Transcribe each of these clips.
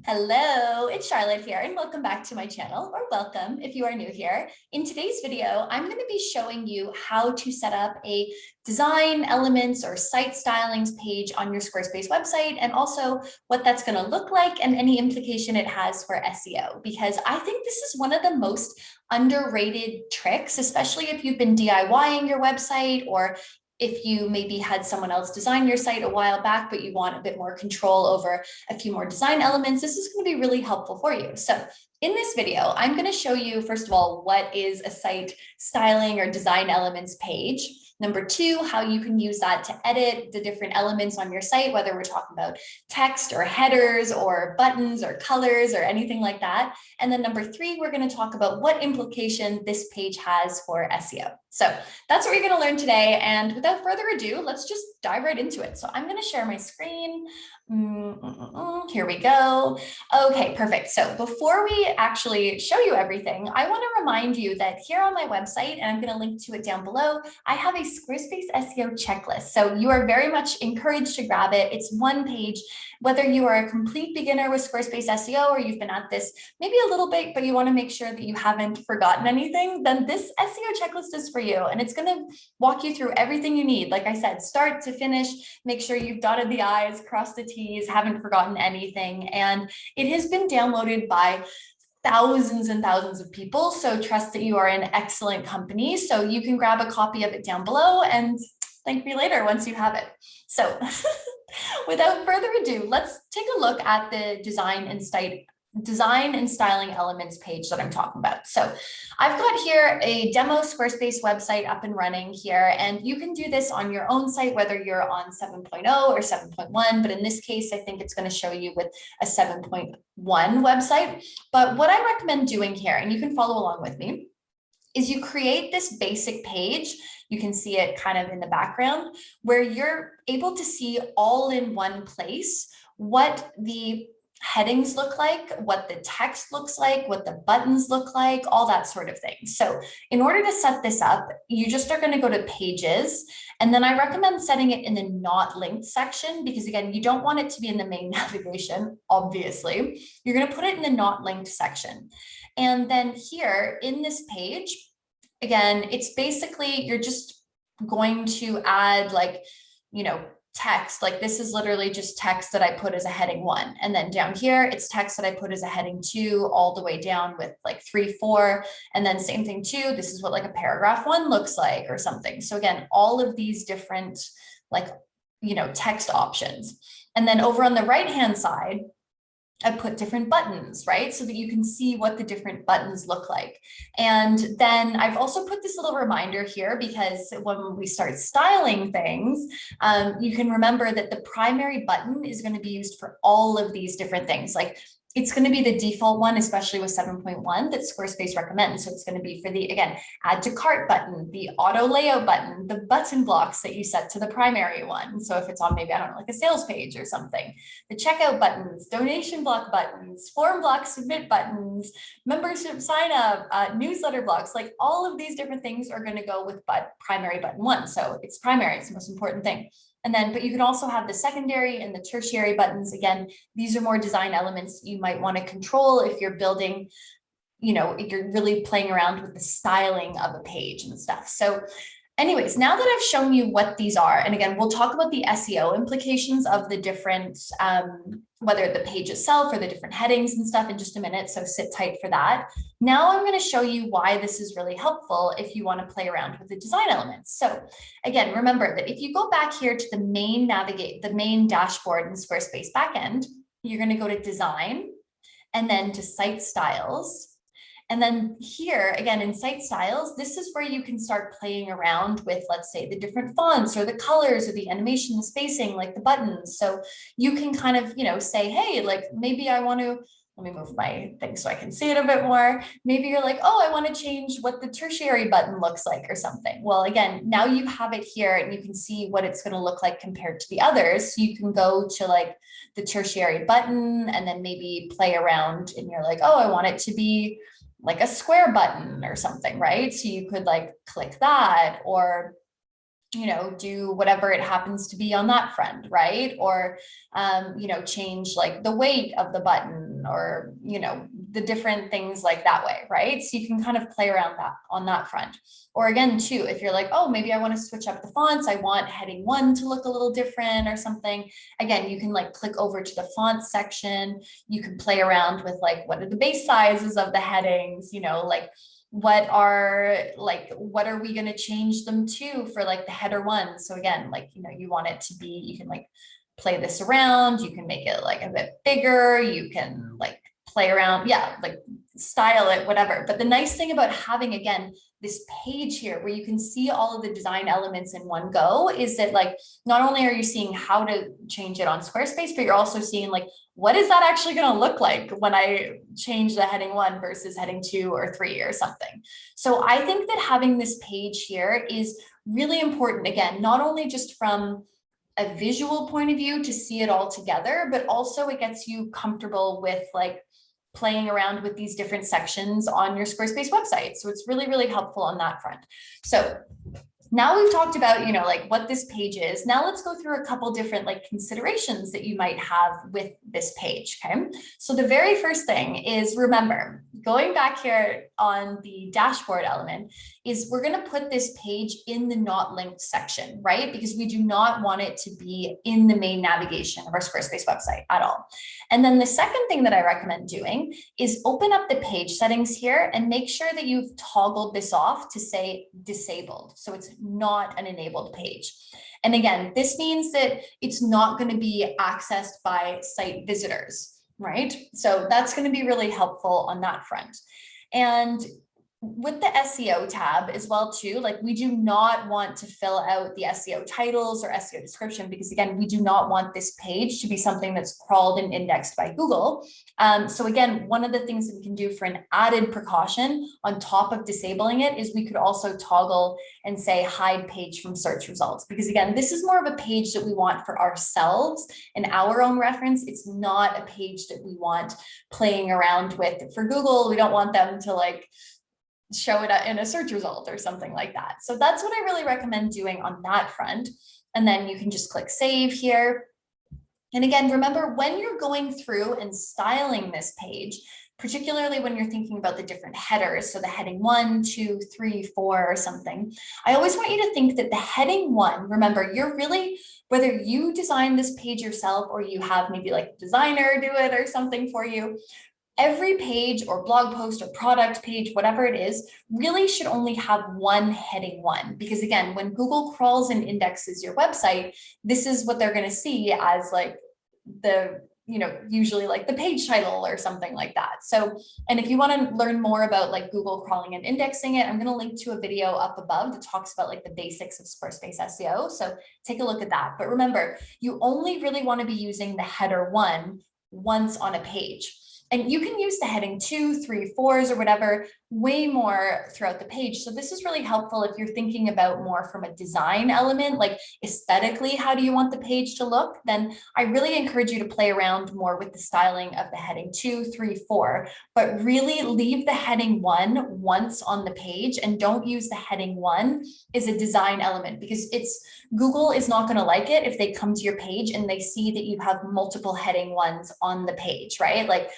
Hello, it's Charlotte here, and welcome back to my channel, or welcome if you are new here. In today's video, I'm going to be showing you how to set up a design elements or site stylings page on your Squarespace website, and also what that's going to look like and any implication it has for SEO, because I think this is one of the most underrated tricks, especially if you've been DIYing your website, or if you maybe had someone else design your site a while back, but you want a bit more control over a few more design elements, this is going to be really helpful for you. So in this video, I'm going to show you, first of all, what is a site styling or design elements page. Number two, how you can use that to edit the different elements on your site, whether we're talking about text or headers or buttons or colors or anything like that. And then number three, we're going to talk about what implication this page has for SEO. So that's what we're going to learn today. And without further ado, let's just dive right into it. So I'm going to share my screen. Here we go. Okay, perfect. So before we actually show you everything, I want to remind you that here on my website, and I'm going to link to it down below, I have a Squarespace SEO checklist. So you are very much encouraged to grab it. It's one page. Whether you are a complete beginner with Squarespace SEO or you've been at this maybe a little bit, but you want to make sure that you haven't forgotten anything, then this SEO checklist is for you. And it's going to walk you through everything you need. Like I said, start to finish, make sure you've dotted the I's, crossed the T's, haven't forgotten anything. And it has been downloaded by thousands and thousands of people. So trust that you are in excellent company. So you can grab a copy of it down below and thank me later once you have it. So without further ado, let's take a look at the design and styling elements page that I'm talking about. So I've got here a demo Squarespace website up and running here, and you can do this on your own site, whether you're on 7.0 or 7.1, but in this case, I think it's going to show you with a 7.1 website. But what I recommend doing here, and you can follow along with me, is you create this basic page. You can see it kind of in the background where you're able to see all in one place what the headings look like, what the text looks like, what the buttons look like, all that sort of thing. So in order to set this up, you just are going to go to pages. And then I recommend setting it in the not linked section, because again, you don't want it to be in the main navigation, obviously. You're going to put it in the not linked section. And then here in this page, again, it's basically, you're just going to add text. Like this is literally just text that I put as a heading 1. And then down here, it's text that I put as a heading 2 all the way down with like 3, 4. And then same thing too. This is what like a paragraph 1 looks like or something. So again, all of these different text options. And then over on the right-hand side, I put different buttons, right? So that you can see what the different buttons look like. And then I've also put this little reminder here because when we start styling things, you can remember that the primary button is going to be used for all of these different things. Like it's going to be the default one, especially with 7.1 that Squarespace recommends. So it's going to be for the, again, add to cart button, the auto layout button, the button blocks that you set to the primary one. So if it's on maybe, I don't know, like a sales page or something, the checkout buttons, donation block buttons, form block submit buttons, membership sign up, newsletter blocks, like all of these different things are going to go with primary button 1. So it's primary, it's the most important thing. And then, but you can also have the secondary and the tertiary buttons. Again, these are more design elements you might want to control if you're building, if you're really playing around with the styling of a page and stuff. So anyways, now that I've shown you what these are, and again, we'll talk about the SEO implications of the different, whether the page itself or the different headings and stuff in just a minute, so sit tight for that. Now I'm going to show you why this is really helpful if you want to play around with the design elements. So again, remember that if you go back here to the main dashboard in Squarespace backend, you're going to go to design and then to site styles. And then here, again, in site styles, this is where you can start playing around with, let's say, the different fonts or the colors or the animation, the spacing, like the buttons. So you can kind of, say, hey, like maybe I want to, let me move my thing so I can see it a bit more. Maybe you're like, oh, I want to change what the tertiary button looks like or something. Well, again, now you have it here and you can see what it's going to look like compared to the others. So you can go to like the tertiary button and then maybe play around and you're like, oh, I want it to be like a square button or something, right? So you could like click that or do whatever it happens to be on that front, right? Or, change like the weight of the button button or, the different things like that way, right? So you can kind of play around that on that front. Or again, too, if you're like, oh, maybe I want to switch up the fonts, I want heading 1 to look a little different or something. Again, you can like click over to the font section. You can play around with like, what are the base sizes of the headings, like what are we going to change them to for like the header 1. So again, like, you want it to be, you can like play this around, you can make it like a bit bigger, you can like play around, like style it, whatever. But the nice thing about having, again, this page here where you can see all of the design elements in one go is that like, not only are you seeing how to change it on Squarespace, but you're also seeing like, what is that actually going to look like when I change the heading 1 versus heading 2 or 3 or something. So I think that having this page here is really important. Again, not only just from a visual point of view to see it all together, but also it gets you comfortable with like playing around with these different sections on your Squarespace website. So it's really, really helpful on that front. So now we've talked about, like what this page is. Now let's go through a couple different like considerations that you might have with this page, okay? So the very first thing is, remember, going back here on the dashboard element, is we're gonna put this page in the not linked section, right? Because we do not want it to be in the main navigation of our Squarespace website at all. And then the second thing that I recommend doing is open up the page settings here and make sure that you've toggled this off to say disabled. So it's not an enabled page. And again, this means that it's not going to be accessed by site visitors, right? So that's going to be really helpful on that front. And with the SEO tab as well too, like we do not want to fill out the SEO titles or SEO description, because again, we do not want this page to be something that's crawled and indexed by Google. So again, one of the things that we can do for an added precaution on top of disabling it is we could also toggle and say hide page from search results, because again, this is more of a page that we want for ourselves and our own reference. It's not a page that we want playing around with for Google. We don't want them to like show it in a search result or something like that. So that's what I really recommend doing on that front. And then you can just click save here. And again, remember when you're going through and styling this page, particularly when you're thinking about the different headers, so the heading 1, 2, 3, 4 or something, I always want you to think that the heading 1, remember, you're really, whether you design this page yourself or you have maybe like a designer do it or something for you, every page or blog post or product page, whatever it is, really should only have one heading 1. Because again, when Google crawls and indexes your website, this is what they're going to see as like the, usually like the page title or something like that. So, and if you want to learn more about like Google crawling and indexing it, I'm going to link to a video up above that talks about like the basics of Squarespace SEO. So take a look at that. But remember, you only really want to be using the header 1 once on a page. And you can use the heading 2, 3, 4s or whatever way more throughout the page. So this is really helpful if you're thinking about more from a design element, like aesthetically, how do you want the page to look? Then I really encourage you to play around more with the styling of the heading 2, 3, 4, but really leave the heading 1 once on the page and don't use the heading 1 as a design element, because Google is not going to like it if they come to your page and they see that you have multiple heading 1s on the page, right? Like,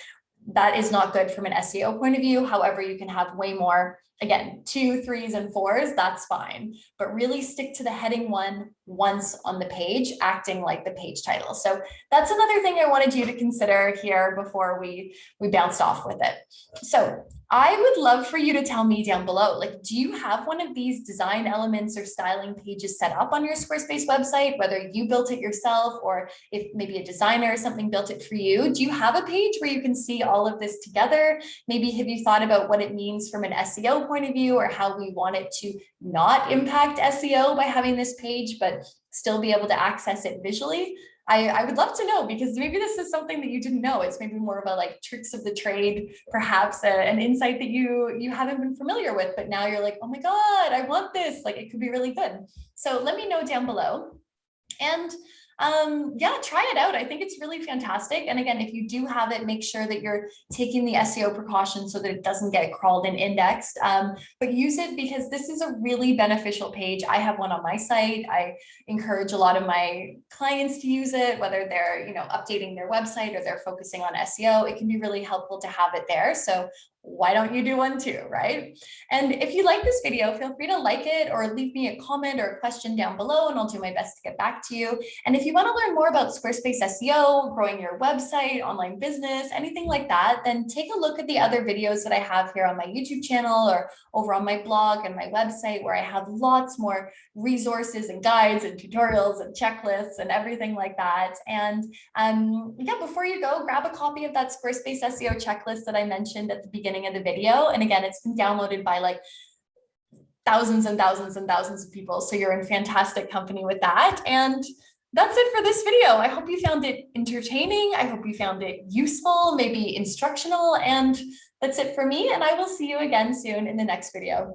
that is not good from an SEO point of view. However, you can have way more, again, 2, 3s, and 4s, that's fine. But really stick to the heading 1 once on the page, acting like the page title. So that's another thing I wanted you to consider here before we bounced off with it. So I would love for you to tell me down below, like, do you have one of these design elements or styling pages set up on your Squarespace website, whether you built it yourself or if maybe a designer or something built it for you? Do you have a page where you can see all of this together? Maybe have you thought about what it means from an SEO point of view, or how we want it to not impact SEO by having this page, but still be able to access it visually? I would love to know, because maybe this is something that you didn't know. It's maybe more of a like tricks of the trade, perhaps an insight that you haven't been familiar with, but now you're like, oh my God, I want this. Like, it could be really good. So let me know down below. And yeah, try it out. I think it's really fantastic. And again, if you do have it, make sure that you're taking the SEO precautions so that it doesn't get crawled and indexed. But use it because this is a really beneficial page. I have one on my site. I encourage a lot of my clients to use it, whether they're, updating their website or they're focusing on SEO. It can be really helpful to have it there. So why don't you do one too, right? And if you like this video, feel free to like it or leave me a comment or a question down below, and I'll do my best to get back to you. And if you want to learn more about Squarespace SEO, growing your website, online business, anything like that, then take a look at the other videos that I have here on my YouTube channel or over on my blog and my website, where I have lots more resources and guides and tutorials and checklists and everything like that. And yeah, before you go, grab a copy of that Squarespace SEO checklist that I mentioned at the beginning of the video. And again, it's been downloaded by like thousands and thousands and thousands of people. So you're in fantastic company with that. And that's it for this video. I hope you found it entertaining. I hope you found it useful, maybe instructional. And that's it for me. And I will see you again soon in the next video.